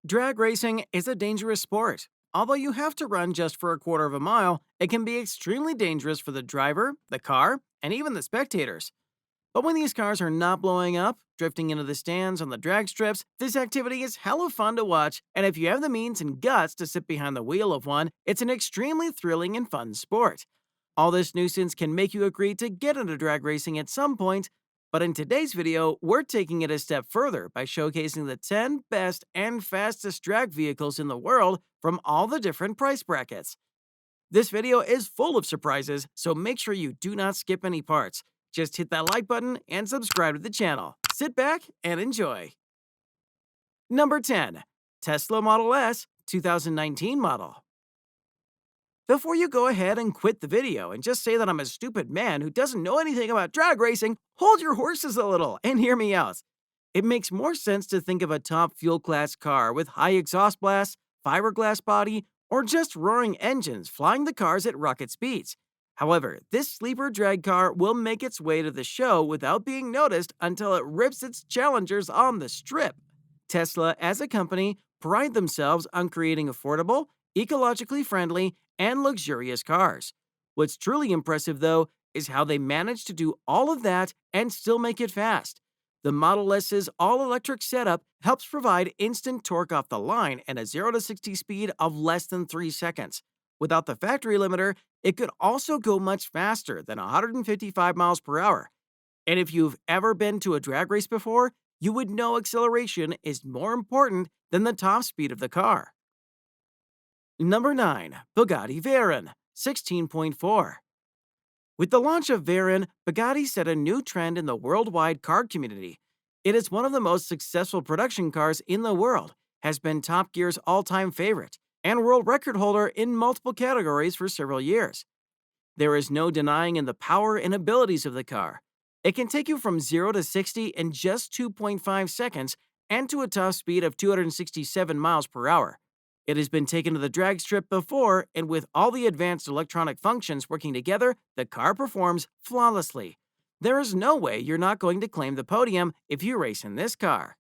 Drag racing is a dangerous sport. Although you have to run just for a quarter of a mile, it can be extremely dangerous for the driver, the car, and even the spectators. But when these cars are not blowing up, drifting into the stands on the drag strips, this activity is hella fun to watch, and if you have the means and guts to sit behind the wheel of one, it's an extremely thrilling and fun sport. All this nuisance can make you agree to get into drag racing at some point, but in today's video, we're taking it a step further by showcasing the 10 best and fastest drag vehicles in the world from all the different price brackets. This video is full of surprises, so make sure you do not skip any parts. Just hit that like button and subscribe to the channel. Sit back and enjoy. Number 10. Tesla Model S 2019 model. Before you go ahead and quit the video and just say that I'm a stupid man who doesn't know anything about drag racing, hold your horses a little and hear me out. It makes more sense to think of a top fuel class car with high exhaust blasts, fiberglass body, or just roaring engines flying the cars at rocket speeds. However, this sleeper drag car will make its way to the show without being noticed until it rips its challengers on the strip. Tesla, as a company, pride themselves on creating affordable, ecologically friendly, and luxurious cars. What's truly impressive, though, is how they manage to do all of that and still make it fast. The Model S's all-electric setup helps provide instant torque off the line and a 0 to 60 speed of less than 3 seconds. Without the factory limiter, it could also go much faster than 155 miles per hour. And if you've ever been to a drag race before, you would know acceleration is more important than the top speed of the car. Number 9. Bugatti Veyron 16.4. With the launch of Veyron, Bugatti set a new trend in the worldwide car community. It is one of the most successful production cars in the world, has been Top Gear's all-time favorite, and world record holder in multiple categories for several years. There is no denying in the power and abilities of the car. It can take you from 0 to 60 in just 2.5 seconds and to a top speed of 267 miles per hour. It has been taken to the drag strip before, and with all the advanced electronic functions working together, the car performs flawlessly. There is no way you're not going to claim the podium if you race in this car.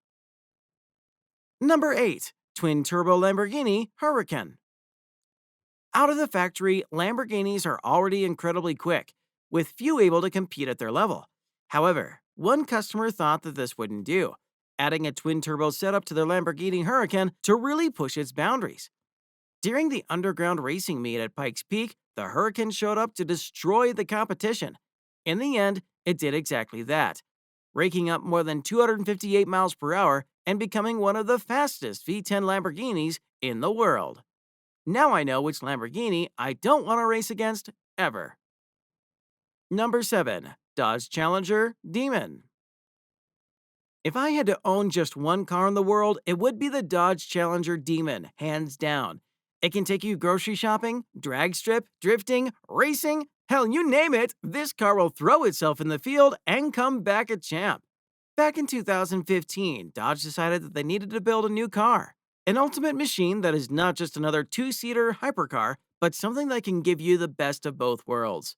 Number 8. Twin-turbo Lamborghini Huracan. Out of the factory, Lamborghinis are already incredibly quick, with few able to compete at their level. However, one customer thought that this wouldn't do, adding a twin-turbo setup to their Lamborghini Huracan to really push its boundaries. During the underground racing meet at Pikes Peak, the Huracan showed up to destroy the competition. In the end, it did exactly that, raking up more than 258 miles per hour and becoming one of the fastest V10 Lamborghinis in the world. Now I know which Lamborghini I don't want to race against ever. Number 7. Dodge Challenger Demon. If I had to own just one car in the world, it would be the Dodge Challenger Demon, hands down. It can take you grocery shopping, drag strip, drifting, racing, hell, you name it, this car will throw itself in the field and come back a champ. Back in 2015, Dodge decided that they needed to build a new car. An ultimate machine that is not just another two-seater hypercar, but something that can give you the best of both worlds.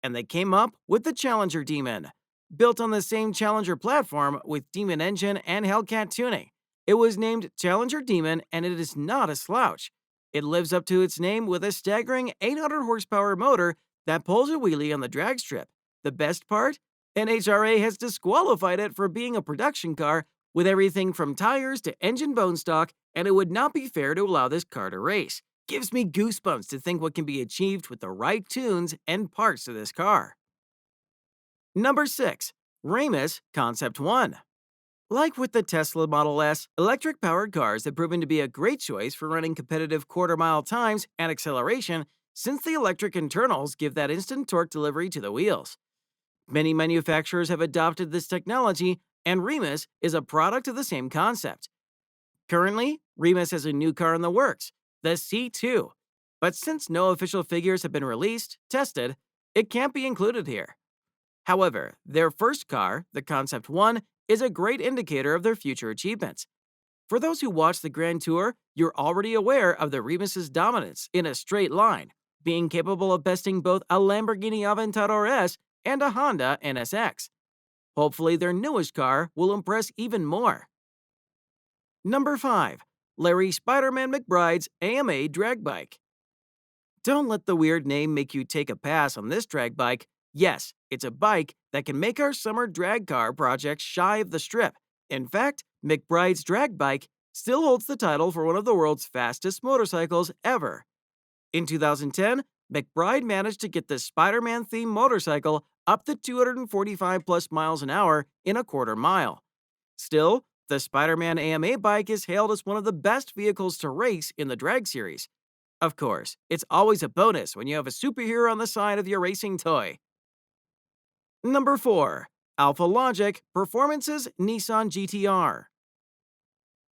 And they came up with the Challenger Demon. Built on the same Challenger platform with Demon engine and Hellcat tuning. It was named Challenger Demon, and it is not a slouch. It lives up to its name with a staggering 800 horsepower motor that pulls a wheelie on the drag strip. The best part? NHRA has disqualified it for being a production car with everything from tires to engine bone stock, and it would not be fair to allow this car to race. Gives me goosebumps to think what can be achieved with the right tunes and parts of this car. Number 6. Ramus Concept 1. Like with the Tesla Model S, electric-powered cars have proven to be a great choice for running competitive quarter-mile times and acceleration since the electric internals give that instant torque delivery to the wheels. Many manufacturers have adopted this technology, and Remus is a product of the same concept. Currently, Remus has a new car in the works, the C2, but since no official figures have been tested, it can't be included here. However, their first car, the Concept 1, is a great indicator of their future achievements. For those who watch the Grand Tour, you're already aware of the Remus's dominance in a straight line, being capable of besting both a Lamborghini Aventador S and a Honda NSX. Hopefully their newest car will impress even more. Number 5. Larry Spider-Man McBride's AMA drag bike. Don't let the weird name make you take a pass on this drag bike. Yes, it's a bike that can make our summer drag car project shy of the strip. In fact, McBride's drag bike still holds the title for one of the world's fastest motorcycles ever. In 2010, McBride managed to get the Spider-Man themed motorcycle up to 245 plus miles an hour in a quarter mile. Still, the Spider-Man AMA bike is hailed as one of the best vehicles to race in the drag series. Of course, it's always a bonus when you have a superhero on the side of your racing toy. Number 4. Alpha Logic Performance's Nissan GT-R.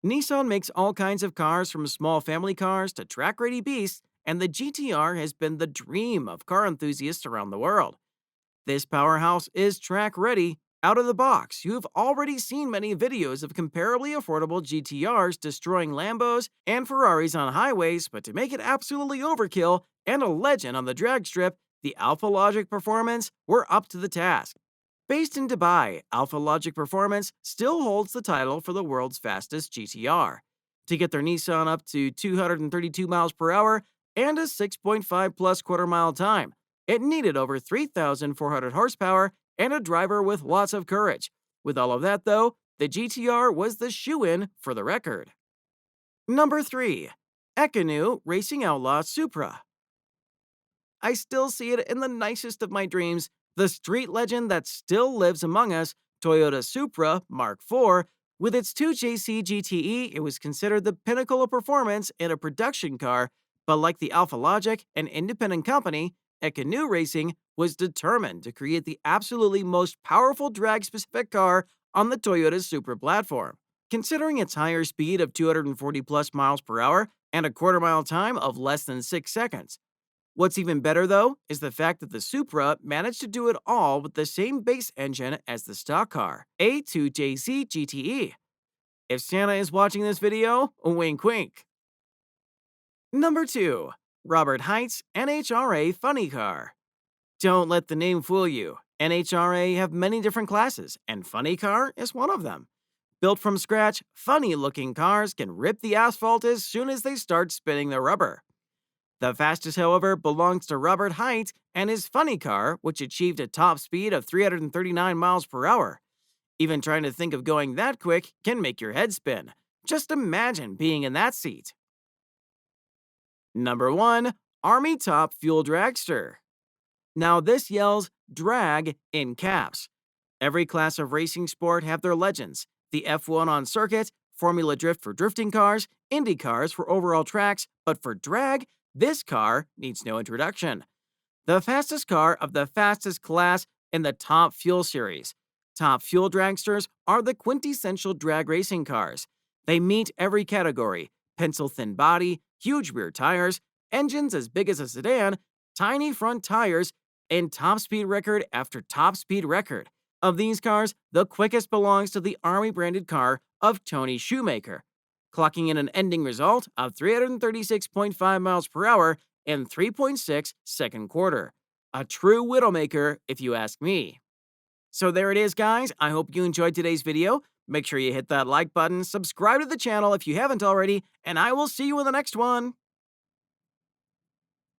Nissan makes all kinds of cars from small family cars to track-ready beasts, and the GT-R has been the dream of car enthusiasts around the world. This powerhouse is track-ready. Out of the box, you have already seen many videos of comparably affordable GT-Rs destroying Lambos and Ferraris on highways, but to make it absolutely overkill and a legend on the drag strip, the Alpha Logic Performance were up to the task. Based in Dubai, Alpha Logic Performance still holds the title for the world's fastest GT-R. To get their Nissan up to 232 miles per hour and a 6.5 plus quarter mile time, it needed over 3,400 horsepower and a driver with lots of courage. With all of that, though, the GT-R was the shoe-in for the record. Number 3. Econu Racing Outlaw Supra. I still see it in the nicest of my dreams, the street legend that still lives among us, Toyota Supra Mark IV. With its 2JZ GTE, it was considered the pinnacle of performance in a production car, but like the Alpha Logic, an independent company, Econu Racing was determined to create the absolutely most powerful drag-specific car on the Toyota Supra platform. Considering its higher speed of 240 plus miles per hour and a quarter mile time of less than 6 seconds. What's even better, though, is the fact that the Supra managed to do it all with the same base engine as the stock car, a 2JZ GTE. If Santa is watching this video, wink wink. Number 2. Robert Height's NHRA Funny Car. Don't let the name fool you. NHRA have many different classes, and Funny Car is one of them. Built from scratch, funny-looking cars can rip the asphalt as soon as they start spinning the rubber. The fastest, however, belongs to Robert Height and his Funny Car, which achieved a top speed of 339 miles per hour. Even trying to think of going that quick can make your head spin. Just imagine being in that seat. Number 1. Army Top Fuel Dragster. Now this yells drag in caps. Every class of racing sport have their legends. The F1 on circuit, Formula Drift for drifting cars, Indy cars for overall tracks, but for drag, this car needs no introduction. The fastest car of the fastest class in the Top Fuel series. Top Fuel dragsters are the quintessential drag racing cars. They meet every category: pencil-thin body, huge rear tires, engines as big as a sedan, tiny front tires, and top speed record after top speed record. Of these cars, the quickest belongs to the Army-branded car of Tony Shoemaker, clocking in an ending result of 336.5 miles per hour in 3.6 second quarter. A true widowmaker, if you ask me. So there it is, guys. I hope you enjoyed today's video. Make sure you hit that like button, subscribe to the channel if you haven't already, and I will see you in the next one.